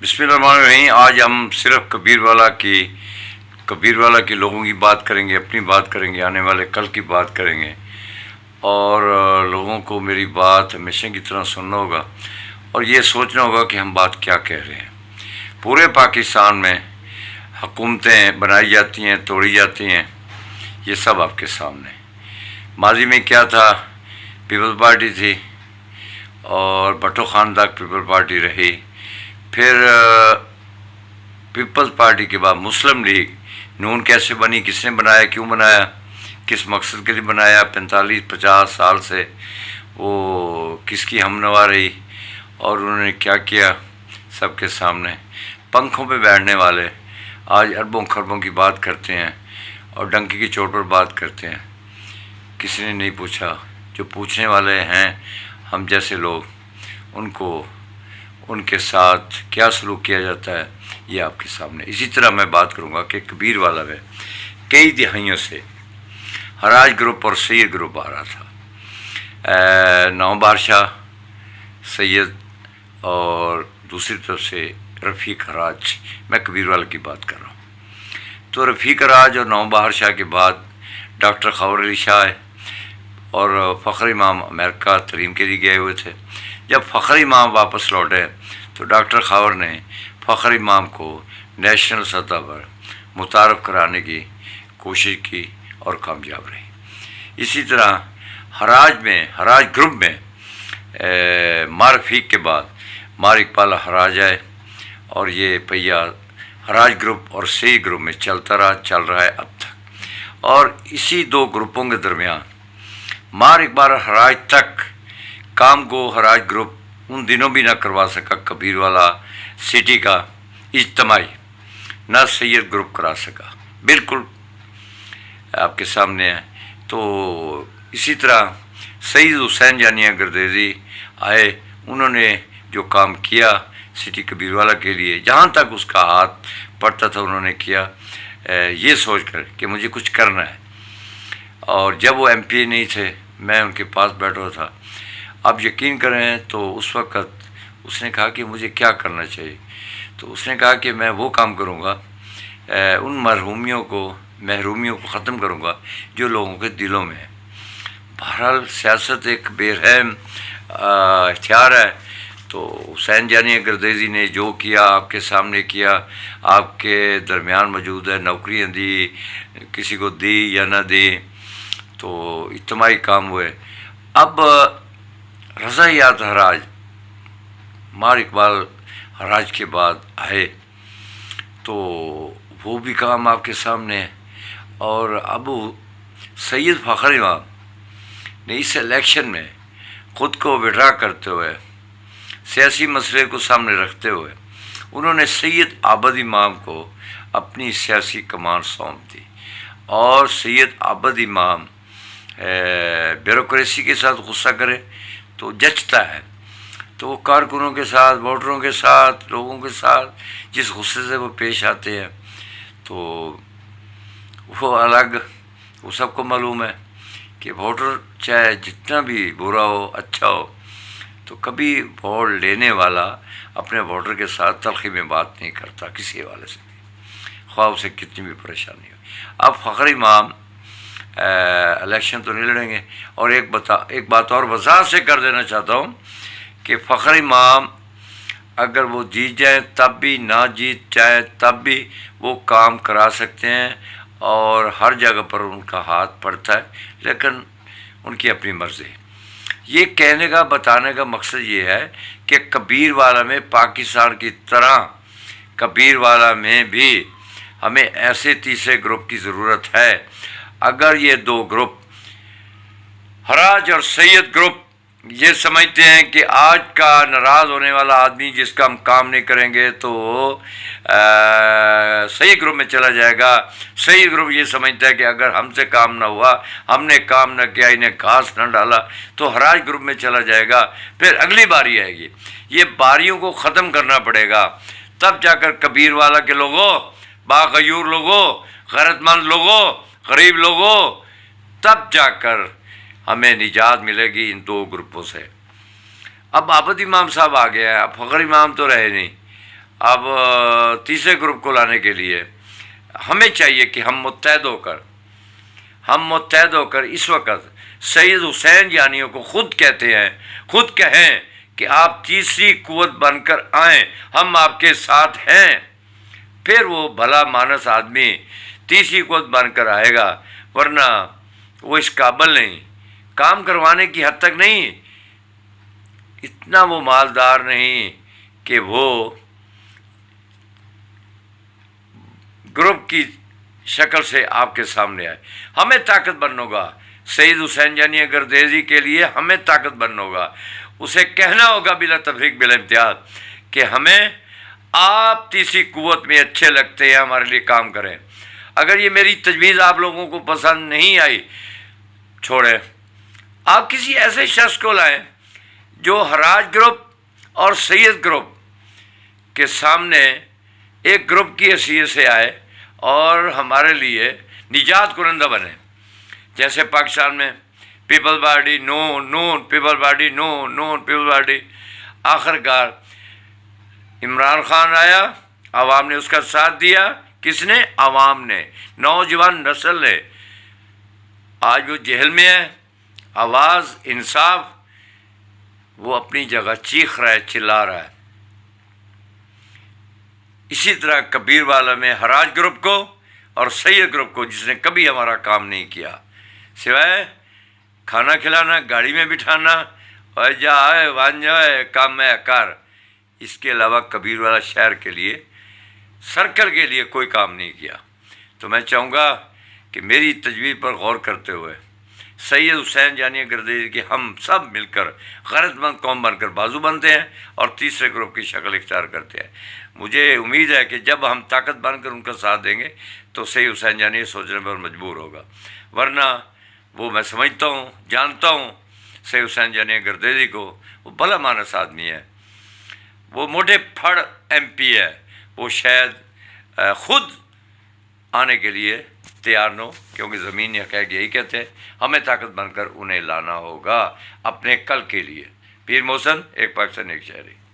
बिस्मिल्लाहिर्रहमानिर्रहीम। आज हम सिर्फ कबीर वाला के लोगों की बात करेंगे, अपनी बात करेंगे, आने वाले कल की बात करेंगे। और लोगों को मेरी बात हमेशा की तरह सुनना होगा और ये सोचना होगा कि हम बात क्या कह रहे हैं। पूरे पाकिस्तान में हुकूमतें बनाई जाती हैं, तोड़ी जाती हैं, ये सब आपके सामने। माजी में क्या था, पीपल्स पार्टी थी और भट्टो खान तक पीपल्स पार्टी रही। फिर पीपल्स पार्टी के बाद मुस्लिम लीग नून कैसे बनी, किसने बनाया, क्यों बनाया, किस मकसद के लिए बनाया, 45-50 साल से वो किसकी हमनवा रही और उन्होंने क्या किया, सबके सामने। पंखों पे बैठने वाले आज अरबों खरबों की बात करते हैं और डंकी की चोट पर बात करते हैं। किसी ने नहीं पूछा, जो पूछने वाले हैं हम जैसे लोग, उनको उनके साथ क्या सलूक किया जाता है ये आपके सामने। इसी तरह मैं बात करूँगा कि कबीर वाला में कई दिहाइयों से हराज ग्रुप और सैयद ग्रुप आ रहा था। नौ बादशाह सैयद और दूसरी तरफ से रफ़ीक हराज, मैं कबीर वाला की बात कर रहा हूँ। तो रफ़ीक हराज और नौ बादशाह के बाद डॉक्टर खबर अली शाह और फ़खर इमाम अमेरिका तलीम के लिए गए हुए थे। जब फ़खर इमाम वापस लौटे तो डॉक्टर खबर ने फ़खर इमाम को नेशनल सतह पर मुतारफ़ कराने की कोशिश की और कामयाब रही। इसी तरह हराज ग्रुप में मार रफ़ीक के बाद मार इकबाल हराज आए और ये पहिया हराज ग्रुप और सैयद ग्रुप में चल रहा है अब तक। और इसी दो ग्रुपों के दरमियान मार इकबाल हराज तक काम को हराज ग्रुप उन दिनों भी ना करवा सका कबीर वाला सिटी का इज्तमाई, ना सैयद ग्रुप करा सका। बिल्कुल आपके सामने है। तो इसी तरह सैयद हुसैन जानिया गर्देजी आए, उन्होंने जो काम किया सिटी कबीर वाला के लिए, जहाँ तक उसका हाथ पड़ता था उन्होंने किया, ये सोच कर कि मुझे कुछ करना है। और जब वो MP नहीं थे, मैं उनके पास बैठा था। आप यकीन करें तो उस वक़्त उसने कहा कि मुझे क्या करना चाहिए, तो उसने कहा कि मैं वो काम करूँगा, उन महरूमियों को ख़त्म करूँगा जो लोगों के दिलों में है। बहरहाल सियासत एक बेरहम हथियार है। तो हुसैन जानिया गर्देजी ने जो किया आपके सामने किया, आपके दरमियान मौजूद है। नौकरियाँ दी, किसी को दी या ना दी, तो इज्तिमाई काम हुए। अब रज़ायात हराज मार इकबाल हराज के बाद आए तो वो भी काम आपके सामने है। और अब सैयद फ़खर इमाम ने इस इलेक्शन में ख़ुद को विड्रा करते हुए, सियासी मसले को सामने रखते हुए, उन्होंने सैयद आबद इमाम को अपनी सियासी कमान सौंप दी। और सैयद आबद इमाम ब्यूरोक्रेसी के साथ गुस्सा करे तो जचता है, तो वो कारकुनों के साथ, वोटरों के साथ, लोगों के साथ जिस गुस्से से वो पेश आते हैं, तो वो अलग, वो सबको मालूम है कि वोटर चाहे जितना भी बुरा हो अच्छा हो, तो कभी वोट लेने वाला अपने वोटर के साथ तलखी में बात नहीं करता किसी हवाले से, ख्वाह उसे कितनी भी परेशानी हो। अब फ़खर इमाम इलेक्शन तो नहीं लड़ेंगे। और एक बात और वज़ाहत से कर देना चाहता हूँ कि फ़खर इमाम अगर वो जीत जाए तब भी, ना जीत जाए तब भी वो काम करा सकते हैं और हर जगह पर उनका हाथ पड़ता है, लेकिन उनकी अपनी मर्ज़ी है। ये कहने का, बताने का मकसद ये है कि कबीर वाला में पाकिस्तान की तरह कबीर वाला में भी हमें ऐसे तीसरे ग्रुप की ज़रूरत है। अगर ये दो ग्रुप हराज और सैयद ग्रुप ये समझते हैं कि आज का नाराज़ होने वाला आदमी जिसका हम काम नहीं करेंगे तो सैयद ग्रुप में चला जाएगा, सैयद ग्रुप ये समझता है कि अगर हमसे काम ना हुआ, हमने काम ना किया, इन्हें घास न डाला, तो हराज ग्रुप में चला जाएगा। फिर अगली बारी आएगी, ये बारियों को ख़त्म करना पड़ेगा, तब जाकर कबीर वाला के लोगों, बाग़यूर लोगों, गैरतमंद लोगों, गरीब लोगों, तब जाकर हमें निजात मिलेगी इन दो ग्रुपों से। अब आबद इमाम साहब आ गया है, अब फ़खर इमाम तो रहे नहीं, اب تیسرے گروپ کو لانے کے لیے ہمیں چاہیے کہ ہم متحد ہو کر اس وقت سید حسین جانیوں کو خود کہیں کہ آپ تیسری قوت بن کر آئیں، ہم آپ کے ساتھ ہیں۔ پھر وہ بھلا مانس آدمی تیسری قوت بن کر آئے گا، ورنہ وہ اس قابل نہیں، کام کروانے کی حد تک نہیں، اتنا وہ مالدار نہیں کہ وہ گروپ کی شکل سے آپ کے سامنے آئے۔ ہمیں طاقت بننا ہوگا، سید حسین جانی گردیزی کے لیے ہمیں طاقت بننا ہوگا، اسے کہنا ہوگا بلا تفریق بلا امتیاز کہ ہمیں آپ تیسری قوت میں اچھے لگتے ہیں، ہمارے لیے کام کریں۔ اگر یہ میری تجویز آپ لوگوں کو پسند نہیں آئی، چھوڑیں، آپ کسی ایسے شخص کو لائیں جو حراج گروپ اور سید گروپ کے سامنے ایک گروپ کی حیثیت سے آئے اور ہمارے لیے نجات کنندہ بنے۔ جیسے پاکستان میں پیپل پارٹی نون پیپل پارٹی نون پیپل پارٹی، آخر کار عمران خان آیا، عوام نے اس کا ساتھ دیا۔ کس نے؟ عوام نے، نوجوان نسل نے۔ آج وہ جہل میں ہے، آواز انصاف وہ اپنی جگہ چیخ رہا ہے، چلا رہا ہے۔ اسی طرح کبیر والا میں حراج گروپ کو اور سید گروپ کو، جس نے کبھی ہمارا کام نہیں کیا سوائے کھانا کھلانا، گاڑی میں بٹھانا اور جائے وان جائے کام میں کر، اس کے علاوہ کبیر والا شہر کے لیے، سرکل کے لیے کوئی کام نہیں کیا۔ تو میں چاہوں گا کہ میری تجویز پر غور کرتے ہوئے سید حسین جانی گردیزی کہ ہم سب مل کر غیرت مند قوم بن کر بازو بنتے ہیں اور تیسرے گروپ کی شکل اختیار کرتے ہیں۔ مجھے امید ہے کہ جب ہم طاقت بن کر ان کا ساتھ دیں گے تو سید حسین جانی سوچنے پر مجبور ہوگا، ورنہ وہ میں سمجھتا ہوں، جانتا ہوں سید حسین جانی گردیزی کو، وہ بھلا مانس آدمی ہے، وہ موٹے پھڑ ایم پی ہے، وہ شاید خود آنے کے لیے تیار نہ ہو، کیونکہ زمینی حقائق یہی کہتے ہیں ہمیں طاقت بن کر انہیں لانا ہوگا اپنے کل کے لیے۔ پیر محسن، ایک پاکستان ایک شہری۔